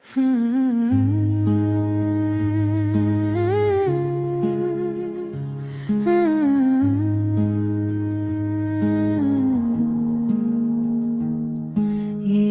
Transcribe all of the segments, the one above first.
ये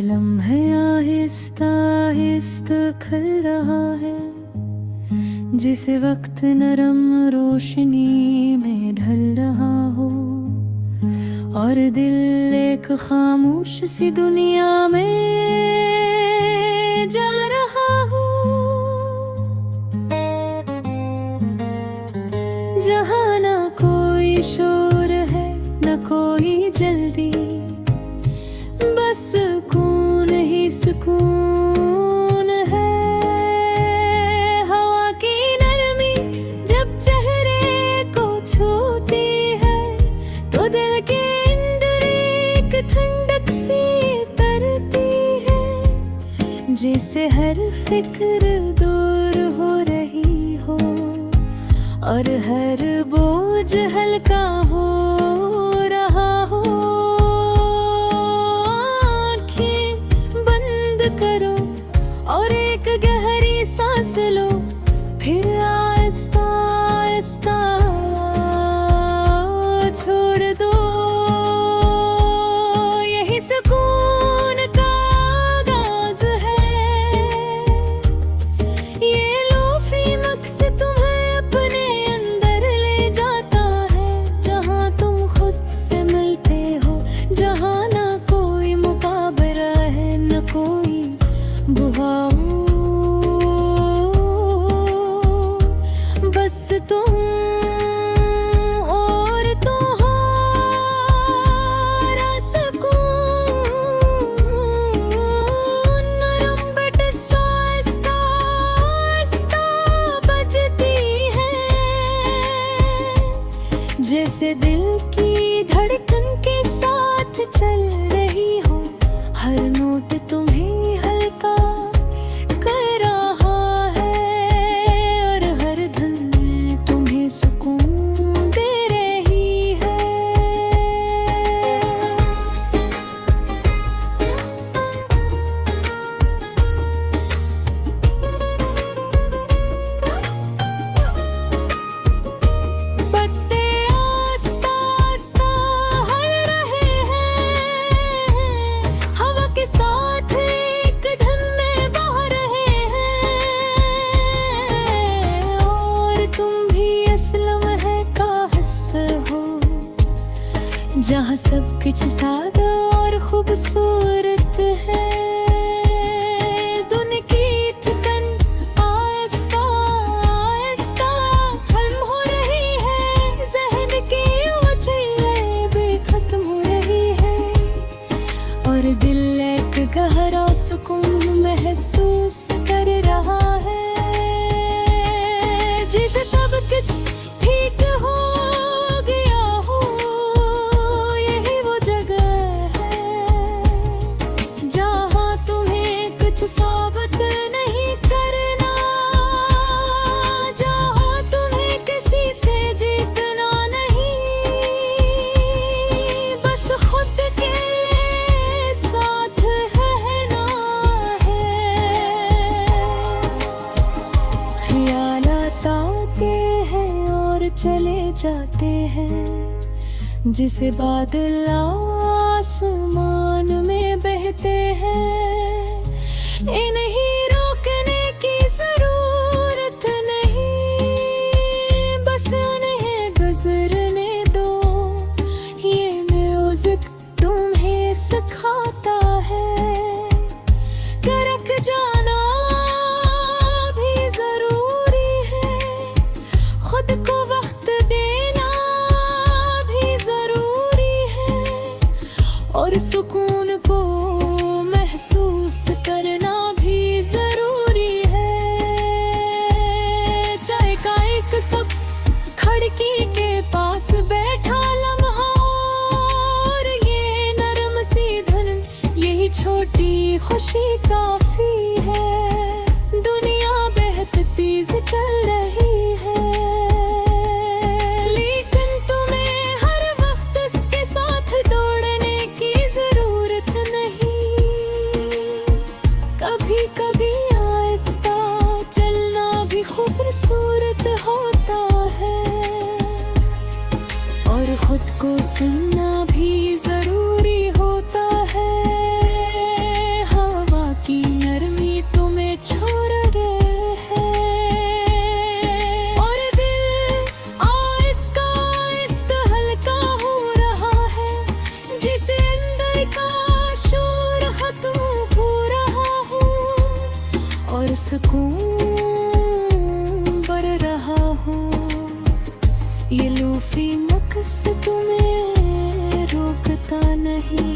लम्हे आहिस्ता आहिस्ता खिल रहा है, जिस वक्त नरम रोशनी में ढल रहा हो और दिल एक खामोश सी दुनिया में जा रहा हो, जहाँ ना कोई शोर है न कोई जल्दी, बस सुकून ही सुकून है। हवा की नरमी जब चेहरे को छूती है तो दिल के अंदर एक ठंडक सी तरती है, जैसे हर फिक्र दूर हो रही हो और हर बोझ हल्का हो रहा हो। आँखें बंद करो और एक गहरी सांस लो, फिर आहिस्ता आहिस्ता छोड़ दो। यही सुकून का आगाज है, ये लोफी मक्स तुम्हें अपने अंदर ले जाता है, जहाँ तुम खुद से मिलते हो, जहाँ ना कोई मुकाबला है न कोई बुहाओ, बस तुम और तुम्हारा सुकून। नरम बट आहिस्ता आहिस्ता बजती है, जैसे दिल की धड़कन के साथ चल रही हो, हर नोट तुम्हें हल्का कर रहा है और हर धुन तुम्हें सुकून दे रही है। पत्ते आस्ता आस्ता हल रहे हैं, हवा के साथ एक धुन में बह रहे हैं, और तुम भी असल में का हिस्सा हो, जहाँ सब कुछ सादा और खूबसूरत है। दुनिया की थकन आहिस्ता आहिस्ता खत्म हो रही है, ज़हन की वजह भी खत्म हो रही है, और दिल एक गहरा सुकून महसूस कर रहा है, जिसे सब कुछ ठीक हो गया हो। यही वो जगह है जहाँ तुम्हें कुछ साबित नहीं करना, जहाँ तुम्हें किसी से जीतना नहीं, बस खुद के साथ रहना है। ख्यालात आते हैं और चले जाते हैं, जिसे बादल आसमान में बहते हैं, इन्हीं रोकने की जरूरत नहीं, बस उन्हें गुजरने दो। ये म्यूजिक तुम्हें सिखाता है कि रुक जाना भी जरूरी है, खुद को वक्त देना भी जरूरी है, और सुकून को महसूस करना भी जरूरी है। चाय का एक कप खिड़की के पास बैठा लम्हा, और ये नरम सी धुन, यही छोटी खुशी काफी है। दुनिया बेहद तेज चल रही है, लेकिन तुम्हें हर वक्त इसके साथ दौड़ने की जरूरत नहीं। कभी कभी खूबसूरत होता है। और खुद को सुनना भी जरूरी होता है। हवा की नरमी तुम्हें छोड़ रहे है। और दिल आहिस्ता आहिस्ता हल्का हो रहा है। जिसे अंदर का शोर खत्म हो रहा हो। और सुकून बढ़ रहा हो। ये लूफी मकस तुम्हें रोकता नहीं।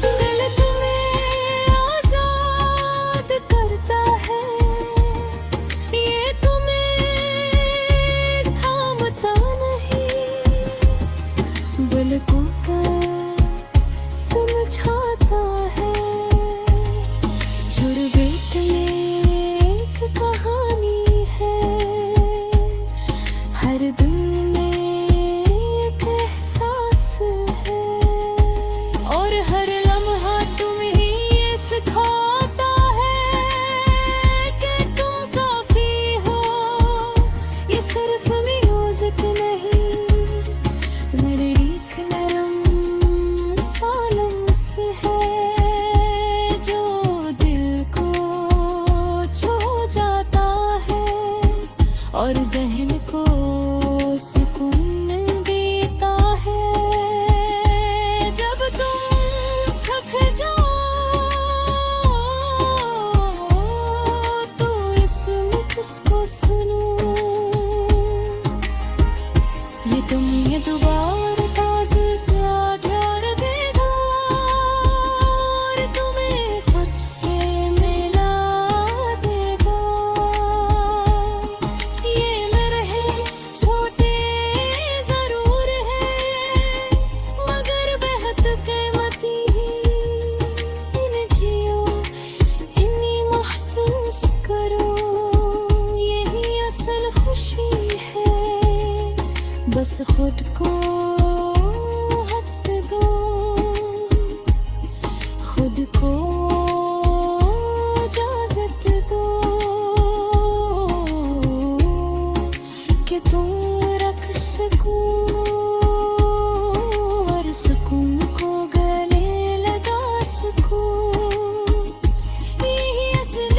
दिल तुम्हें आजाद करता है। ये तुम्हें थामता नहीं। दिल को समझाता है। चुरबेट में एक कहानी है। हर दिन में एक एहसास है। और हर लम्हा तुम्हें ये सिखाता है कि तुम काफी हो। ये सिर्फ म्यूजिक नहीं, मेरी एक नरम सालम्स है। जो दिल को छू जाता है। और ज़हन को सुकून देता है। जब तुम थक जाओ तो इस मिक्स को सुनो। ये तुम्हें दोबारा ताज़ा प्यार देगा। और तुम्हें खुद से मिला देगा। ये मरहले छोटे जरूर हैं, मगर बेहद कीमती। इन्हें जियो, इन्हें महसूस करो। यही असल खुशी है। बस खुद को हक दो। खुद को इजाजत दो कि तुम रख सको। और सुकून को गले लगा सको। यही असल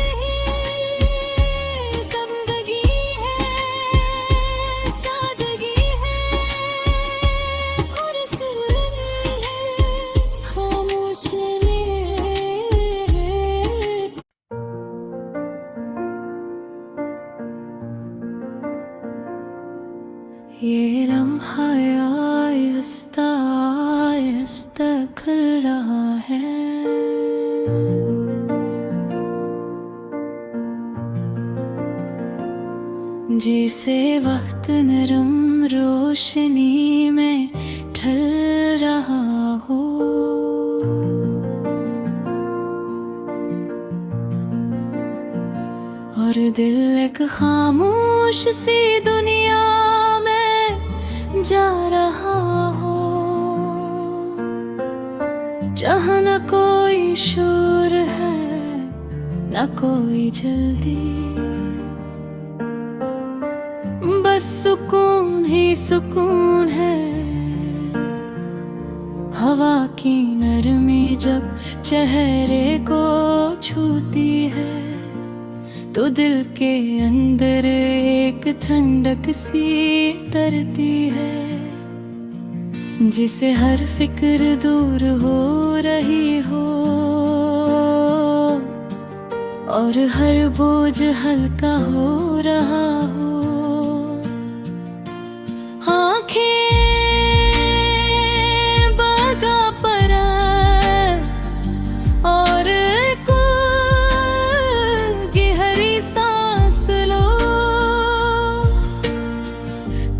जिंदगी है। सादगी है। और सुकून है। खामोश ने ये लम्हा आहिस्ता आहिस्ता खुल रहा है। जिसे वक्त नरम रोशनी में ढल रहा हो। और दिल एक खामोश सी दुनिया में जा रहा हो। जहाँ न कोई शोर है, न कोई जल्दी। बस सुकून ही सुकून है। हवा की नरमी जब चेहरे को छूती है तो दिल के अंदर एक ठंडक सी तरती है। जिसे हर फिक्र दूर हो रही हो। और हर बोझ हल्का हो रहा हो।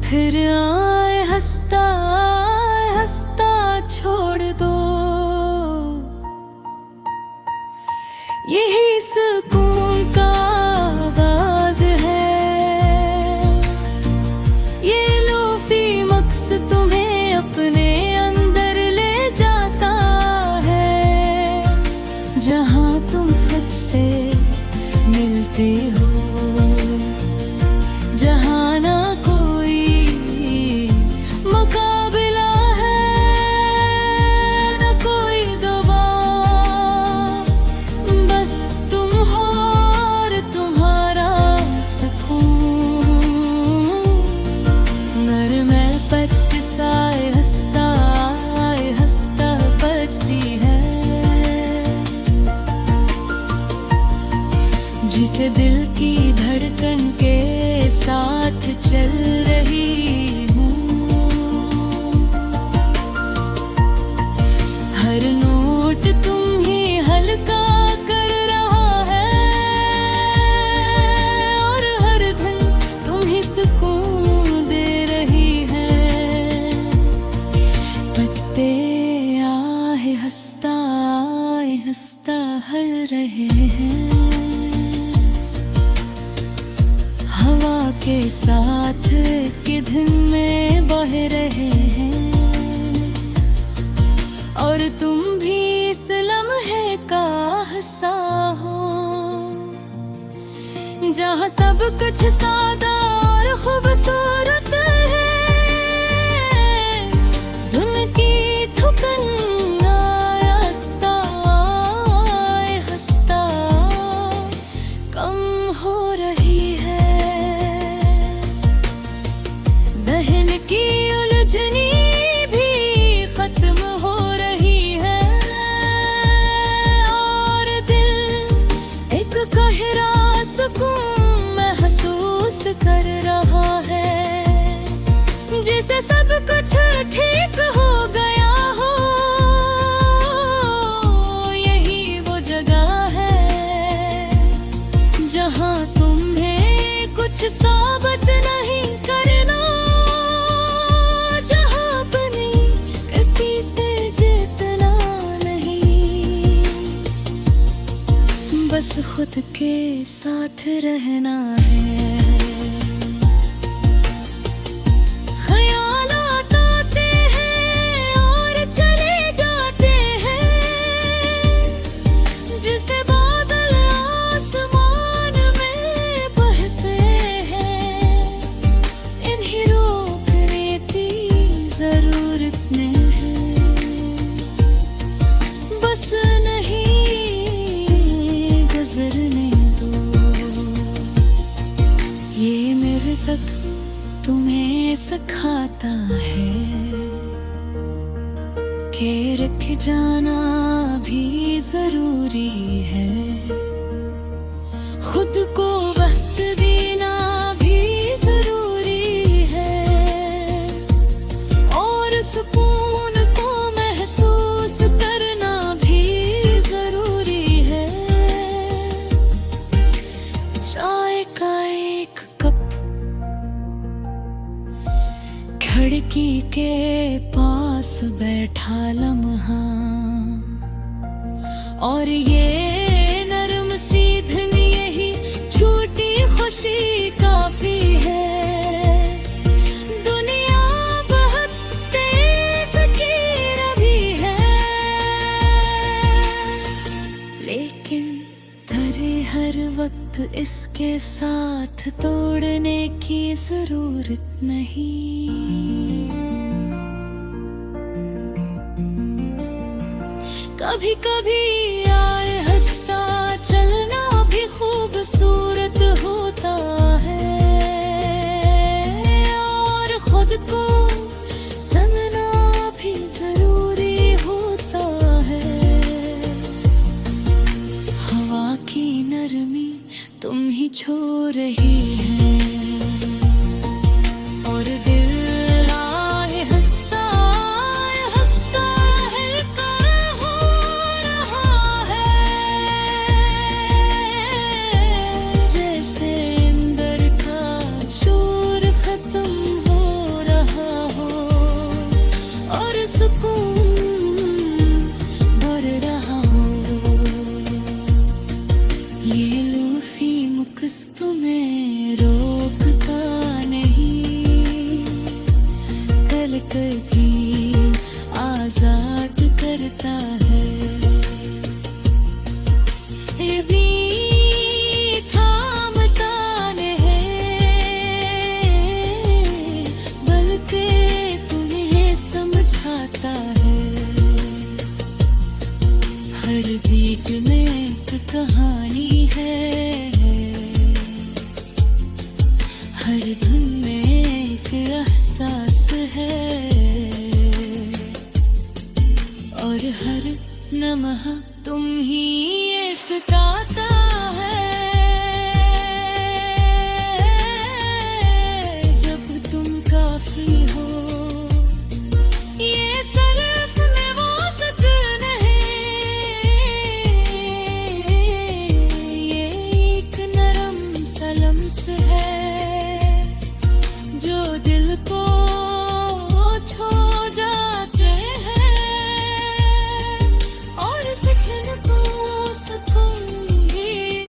फिर आए हंसता हंसता छोड़ दो। यही सुकून का आगाज है। ये लोफी मक्स तुम्हें अपने अंदर ले जाता है। जहाँ तुम खुद से मिलते हो। जिसे दिल की धड़कन के साथ चल रही हूँ। हर नोट तुम ही हल्का कर रहा है और हर धुन तुम ही सुकून दे रही है। पत्ते आए हंसता हल रहे हैं, हवा के साथ के दिन में बह रहे हैं। और तुम भी इस लम्हे का हिस्सा हो, जहाँ सब कुछ सादा और खूबसूरत है। धुन की थुकन हंसता कम हो रही है। ज़हन की उलझनी भी खत्म हो रही है और दिल एक गहरा सुकून महसूस कर रहा है। जिसे सब कुछ ठीक हो गया हो, यही वो जगह है जहाँ तुम्हें कुछ साबित नहीं करना, जहाँ अपनी किसी से जीतना नहीं, बस खुद के साथ रहना है। ख्यालात आते हैं और चले जाते हैं, जिसे बादल आसमान में बहते हैं। इन्हें रोकने की जरूरत नहीं है, बस नहीं गुजरने दो। ये मेरे सब तुम्हें सिखाता है कि रख जाना भी जरूरी है। खुद को वक्त देना भी जरूरी है और सुकून को महसूस करना भी जरूरी है। चाय का एक कप खिड़की के पास बैठा लम्हा, और ये नरम सी धुन, यही छोटी खुशी काफी है। दुनिया बहुत तेज कीर भी है, लेकिन तेरे हर वक्त इसके साथ तोड़ने की जरूरत नहीं। कभी कभी आए हंसता चलना भी खूबसूरत होता है और खुद को संगना भी जरूरी होता है। हवा की नरमी तुम ही छू रही है और दिल आए हंसता हल्का हो रहा है। जैसे अंदर का शोर खत्म हो रहा हो और सुकून भर रहा हो। ये लूफी मुकस तुम्हें रोकता नहीं, कल कभी आजाद करता है।